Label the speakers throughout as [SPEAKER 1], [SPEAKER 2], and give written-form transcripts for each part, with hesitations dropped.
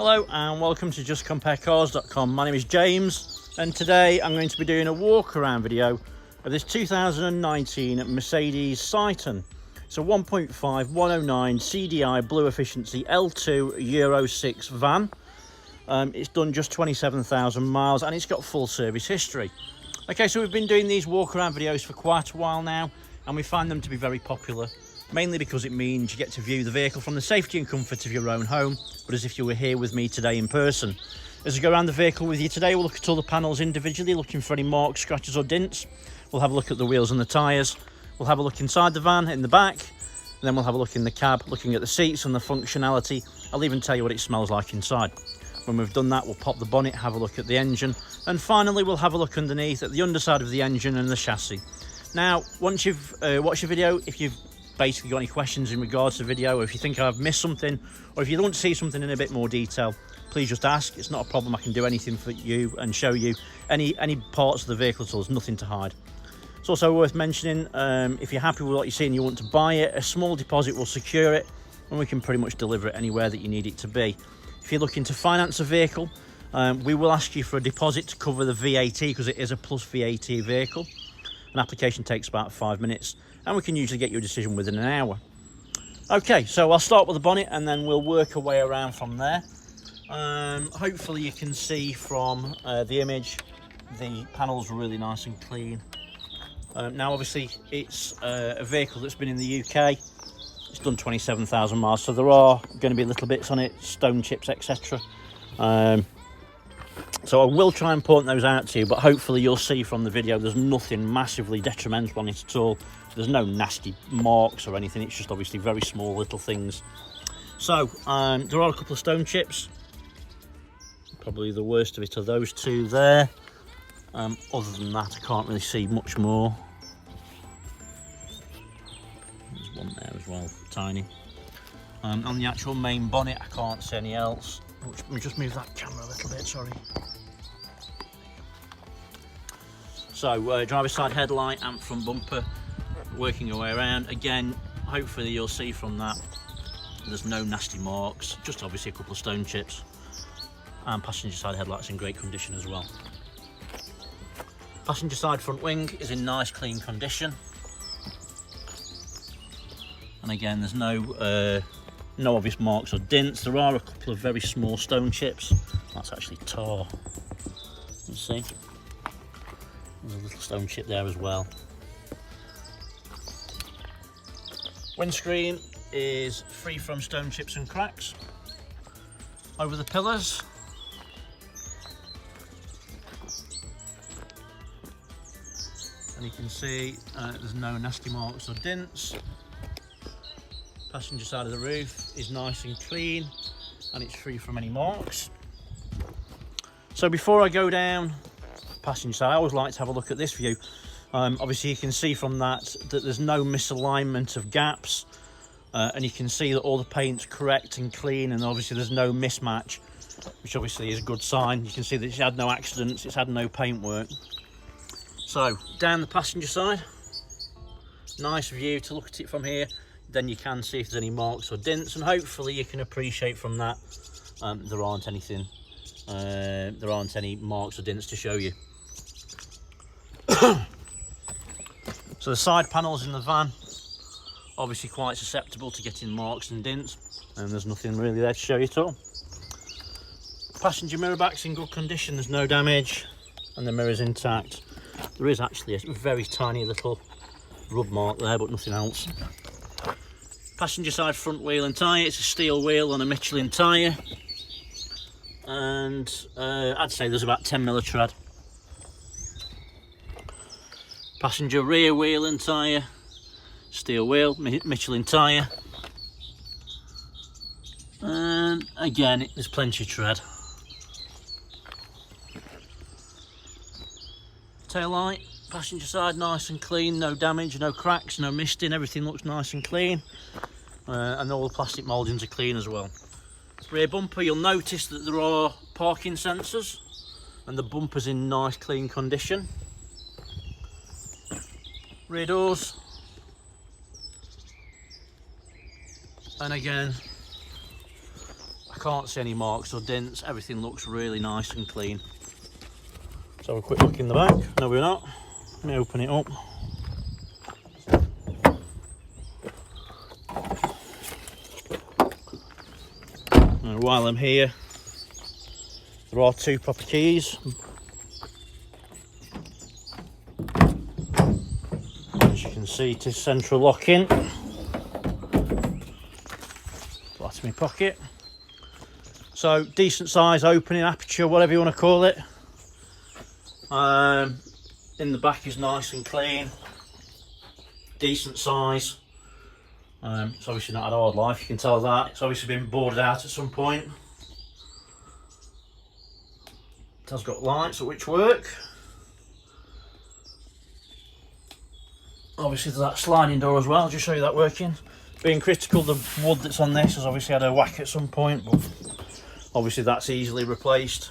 [SPEAKER 1] Hello and welcome to justcomparecars.com. My name is James and today I'm going to be doing a walk around video of this 2019 Mercedes Citan. It's a 1.5 109 CDI BlueEfficiency L2 Euro 6 van. It's done just 27,000 miles and it's got full service history. Okay, so we've been doing these walk around videos for quite a while now and we find them to be very popular. Mainly because it means you get to view the vehicle from the safety and comfort of your own home, but as if you were here with me today in person. As we go around the vehicle with you today, we'll look at all the panels individually, looking for any marks, scratches or dents. We'll have a look at the wheels and the tyres. We'll have a look inside the van, in the back, and then we'll have a look in the cab, looking at the seats and the functionality. I'll even tell you what it smells like inside. When we've done that, we'll pop the bonnet, have a look at the engine, and finally we'll have a look underneath at the underside of the engine and the chassis. Now, once you've watched the video, if you've basically got any questions in regards to the video, or if you think I've missed something, or if you want to see something in a bit more detail, please just ask. It's not a problem. I can do anything for you and show you any parts of the vehicle at all. There's nothing to hide. It's also worth mentioning, if you're happy with what you see and you want to buy it, a small deposit will secure it and we can pretty much deliver it anywhere that you need it to be. If you're looking to finance a vehicle, we will ask you for a deposit to cover the VAT because it is a plus VAT vehicle. An application takes about 5 minutes and we can usually get you a decision within an hour. Okay, so I'll start with the bonnet and then we'll work our way around from there. Hopefully you can see from the image the panels are really nice and clean. Now obviously it's a vehicle that's been in the UK. It's done 27,000 miles, so there are going to be little bits on it, stone chips, etc. So I will try and point those out to you, but hopefully you'll see from the video there's nothing massively detrimental on it at all. There's no nasty marks or anything. It's just obviously very small little things. So there are a couple of stone chips. Probably the worst of it are those two there. Other than that, I can't really see much more. There's one there as well, tiny. On the actual main bonnet, I can't see any else. Let me just move that camera a little bit, sorry. So, driver's side headlight and front bumper, working our way around. Again, hopefully you'll see from that there's no nasty marks, just obviously a couple of stone chips. And passenger side headlights in great condition as well. Passenger side front wing is in nice clean condition. And again, there's no obvious marks or dents. There are a couple of very small stone chips. That's actually tar. You see? There's a little stone chip there as well. Windscreen is free from stone chips and cracks. Over the pillars, and you can see there's no nasty marks or dents. Passenger side of the roof is nice and clean and it's free from any marks. So before I go down passenger side, I always like to have a look at this view. Obviously you can see from that there's no misalignment of gaps, and you can see that all the paint's correct and clean, and obviously there's no mismatch, which obviously is a good sign. You can see that it's had no accidents, it's had no paint work. So down the passenger side, nice view to look at it from here. Then you can see if there's any marks or dents, and hopefully you can appreciate from that there aren't any marks or dents to show you. So the side panels in the van, obviously quite susceptible to getting marks and dents, and there's nothing really there to show you at all. Passenger mirror back's in good condition, there's no damage, and the mirror's intact. There is actually a very tiny little rub mark there, but nothing else. Passenger side front wheel and tyre, it's a steel wheel on a Michelin tyre, and I'd say there's about 10 mil of tread. Passenger rear wheel and tyre, steel wheel, Michelin tyre, and again there's plenty of tread. Tail light, passenger side nice and clean, no damage, no cracks, no misting, everything looks nice and clean, and all the plastic mouldings are clean as well. Rear bumper, you'll notice that there are parking sensors and the bumper's in nice clean condition. Rear doors, and again I can't see any marks or dents. Everything looks really nice and clean. Let's have a quick look in the back. No, we're not. Let me open it up. And while I'm here, there are two proper keys. As you can see, it is central locking. That's in my pocket. So decent size opening, aperture, whatever you want to call it. In the back is nice and clean, decent size. It's obviously not had a hard life, you can tell that. It's obviously been boarded out at some point. It has got lights which work. Obviously there's that sliding door as well. I'll just show you that working. Being critical, the wood that's on this has obviously had a whack at some point, but obviously that's easily replaced.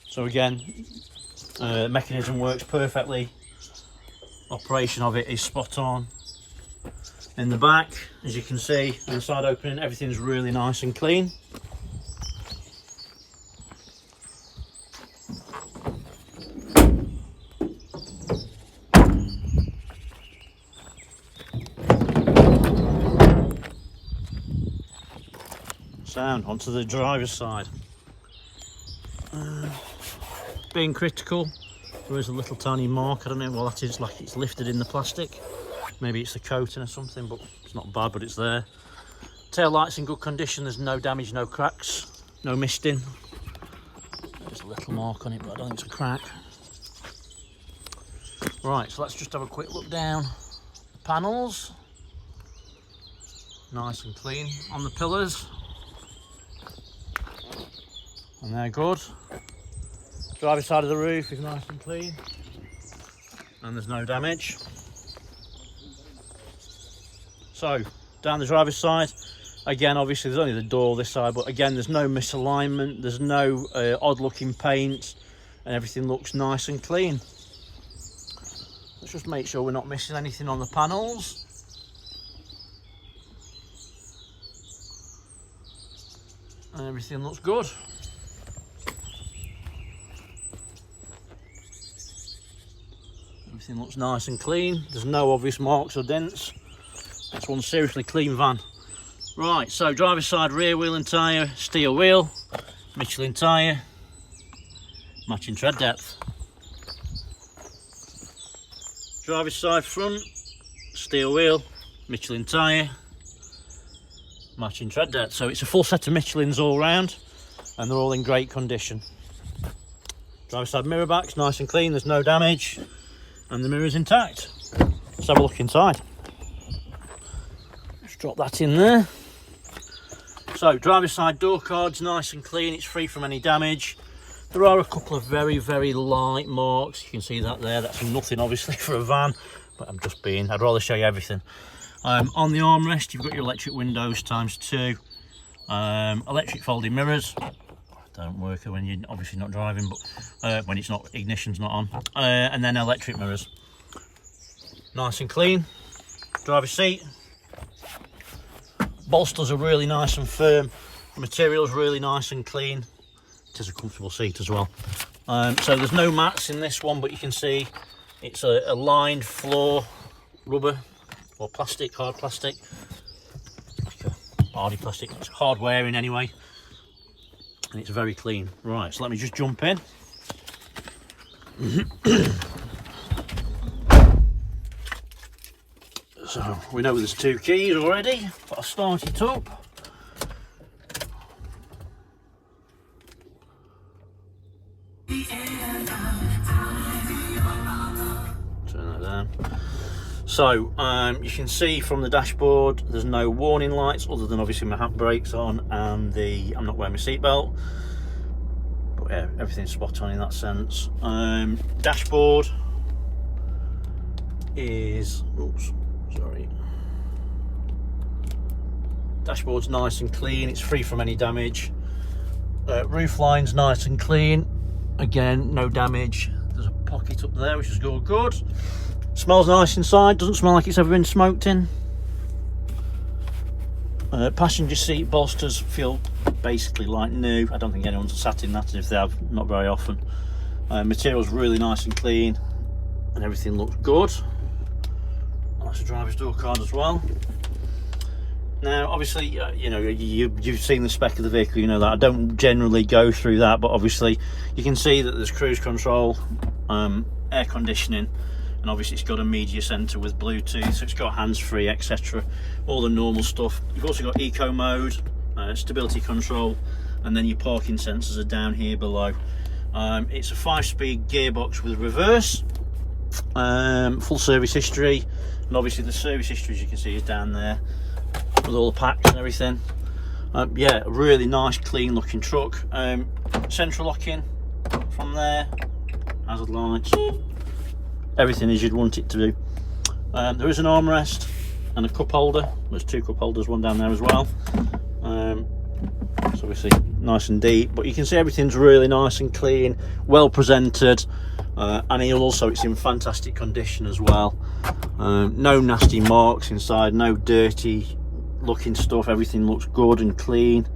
[SPEAKER 1] So again, mechanism works perfectly. Operation of it is spot on. In the back, as you can see, inside opening, everything's really nice and clean. Sound onto the driver's side. Being critical, there is a little tiny mark. I don't know what that is, like it's lifted in the plastic. Maybe it's the coating or something, but it's not bad, but it's there. Tail light's in good condition. There's no damage, no cracks, no misting. There's a little mark on it, but I don't think it's a crack. Right, so let's just have a quick look down. The panels, nice and clean on the pillars. And they're good. Driver's side of the roof is nice and clean, and there's no damage. So down the driver's side, again, obviously there's only the door this side, but again there's no misalignment, there's no odd looking paint, and everything looks nice and clean. Let's just make sure we're not missing anything on the panels. And everything looks good. Everything looks nice and clean. There's no obvious marks or dents. That's one seriously clean van. Right, so driver's side rear wheel and tyre, steel wheel, Michelin tyre, matching tread depth. Driver's side front, steel wheel, Michelin tyre, matching tread depth. So it's a full set of Michelins all round, and they're all in great condition. Driver's side mirror back's nice and clean, there's no damage. And the mirror's intact. Let's have a look inside. Just drop that in there. So driver's side door card's nice and clean, it's free from any damage. There are a couple of very, very light marks. You can see that there. That's nothing obviously for a van, but I'd rather show you everything. On the armrest, you've got your electric windows ×2, electric folding mirrors. Don't work when you're obviously not driving, but when it's not, ignition's not on, and then electric mirrors. Nice and clean. Driver's seat, bolsters are really nice and firm, material's really nice and clean. It is a comfortable seat as well. So there's no mats in this one, but you can see it's a lined floor, rubber or plastic, hard plastic, hardy plastic. It's hard wearing anyway. And it's very clean. Right, so let me just jump in. So we know there's two keys already, but I'll start it up. Turn that down. So you can see from the dashboard there's no warning lights other than obviously my handbrake's on and I'm not wearing my seatbelt, but yeah, everything's spot on in that sense. Dashboard is, oops, sorry. Dashboard's nice and clean, it's free from any damage. Roof line's nice and clean, again no damage. There's a pocket up there which is all good. Smells nice inside, doesn't smell like it's ever been smoked in. Passenger seat bolsters feel basically like new. I don't think anyone's sat in that, and if they have, not very often. Material's really nice and clean, and everything looks good. That's a driver's door card as well. Now, obviously, you know, you've seen the spec of the vehicle, you know that. I don't generally go through that, but obviously you can see that there's cruise control, air conditioning, and obviously it's got a media center with Bluetooth, so it's got hands-free, etc. All the normal stuff. You've also got eco mode, stability control, and then your parking sensors are down here below. It's a 5-speed gearbox with reverse, full service history, and obviously the service history, as you can see, is down there with all the packs and everything. Yeah, a really nice, clean looking truck. Central locking from there, hazard lights, everything as you'd want it to do. There is an armrest and a cup holder. There's 2 cup holders, one down there as well. It's obviously nice and deep, but you can see everything's really nice and clean, well presented, and also it's in fantastic condition as well. No nasty marks inside, no dirty looking stuff. Everything looks good and clean.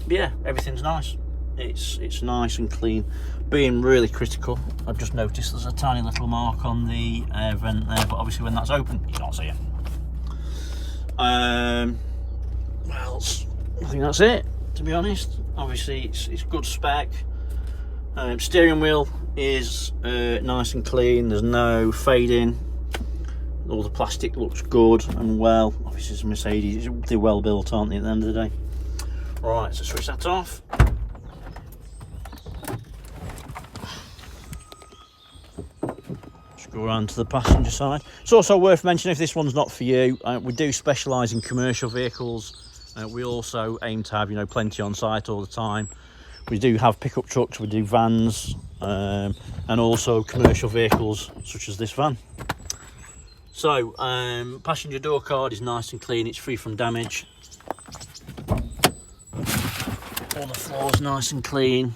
[SPEAKER 1] Yeah, everything's nice. It's nice and clean. Being really critical, I've just noticed there's a tiny little mark on the air vent there, but obviously when that's open you can't see it. Well, I think that's it, to be honest. Obviously it's good spec. Steering wheel is nice and clean, there's no fading. All the plastic looks good and well. Obviously it's a Mercedes, they're well built, aren't they, at the end of the day? Right, so switch that off. Just go around to the passenger side. It's also worth mentioning, if this one's not for you, we do specialise in commercial vehicles. We also aim to have, you know, plenty on site all the time. We do have pickup trucks, we do vans, and also commercial vehicles such as this van. So, passenger door card is nice and clean, it's free from damage. All the floor's nice and clean.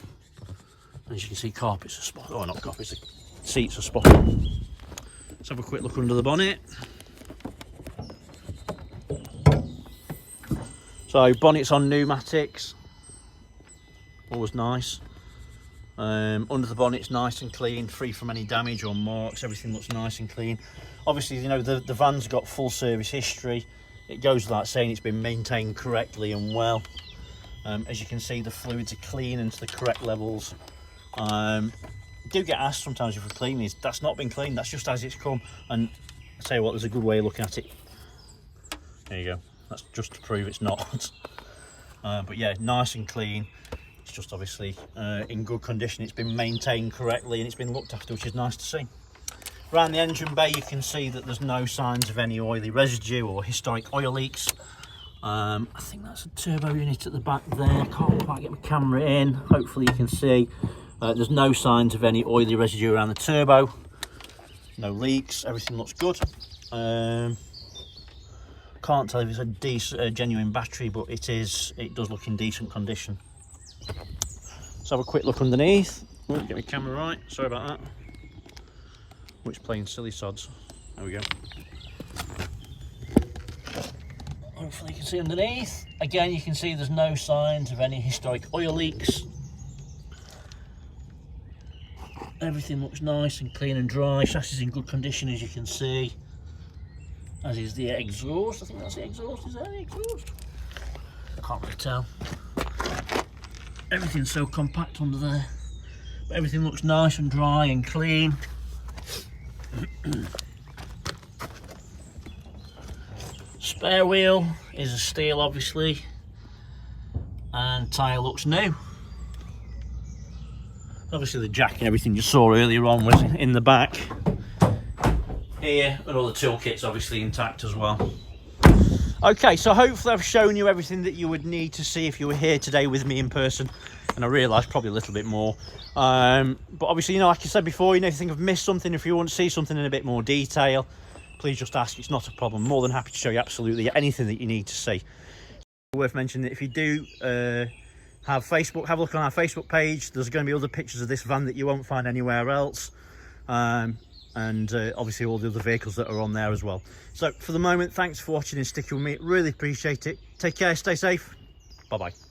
[SPEAKER 1] As you can see, carpets are spot on. Oh, not carpets, the seats are spot on. Let's have a quick look under the bonnet. So, bonnet's on pneumatics. Always nice. Under the bonnet's nice and clean, free from any damage or marks. Everything looks nice and clean. Obviously, you know, the van's got full service history. It goes without saying it's been maintained correctly and well. As you can see, the fluids are clean and to the correct levels. Do get asked sometimes if we're cleaning these. That's not been cleaned, that's just as it's come. And I tell you what, there's a good way of looking at it. There you go. That's just to prove it's not. But yeah, nice and clean. It's just obviously in good condition. It's been maintained correctly and it's been looked after, which is nice to see. Around the engine bay, you can see that there's no signs of any oily residue or historic oil leaks. I think that's a turbo unit at the back there. Can't quite get my camera in. Hopefully you can see. There's no signs of any oily residue around the turbo. No leaks. Everything looks good. Can't tell if it's a genuine battery, but it is. It does look in decent condition. Let's have a quick look underneath. Oh, get my camera right. Sorry about that. Which playing silly sods. There we go. Hopefully you can see underneath. Again, you can see there's no signs of any historic oil leaks. Everything looks nice and clean and dry. Chassis is in good condition, as you can see. As is the exhaust. I think that's the exhaust. Is that the exhaust? I can't really tell. Everything's so compact under there. But everything looks nice and dry and clean. Spare wheel is a steel, obviously, and tyre looks new. Obviously the jack and everything you saw earlier on was in the back here, and all the toolkit's obviously intact as well. Okay, so hopefully I've shown you everything that you would need to see if you were here today with me in person, and I realise probably a little bit more. But obviously, you know, like I said before, you know, if you think I've missed something, if you want to see something in a bit more detail, please just ask. It's not a problem. More than happy to show you absolutely anything that you need to see. Worth mentioning that if you do have Facebook, have a look on our Facebook page. There's going to be other pictures of this van that you won't find anywhere else. And and obviously all the other vehicles that are on there as well. So for the moment, thanks for watching and sticking with me. Really appreciate it. Take care, stay safe. Bye bye.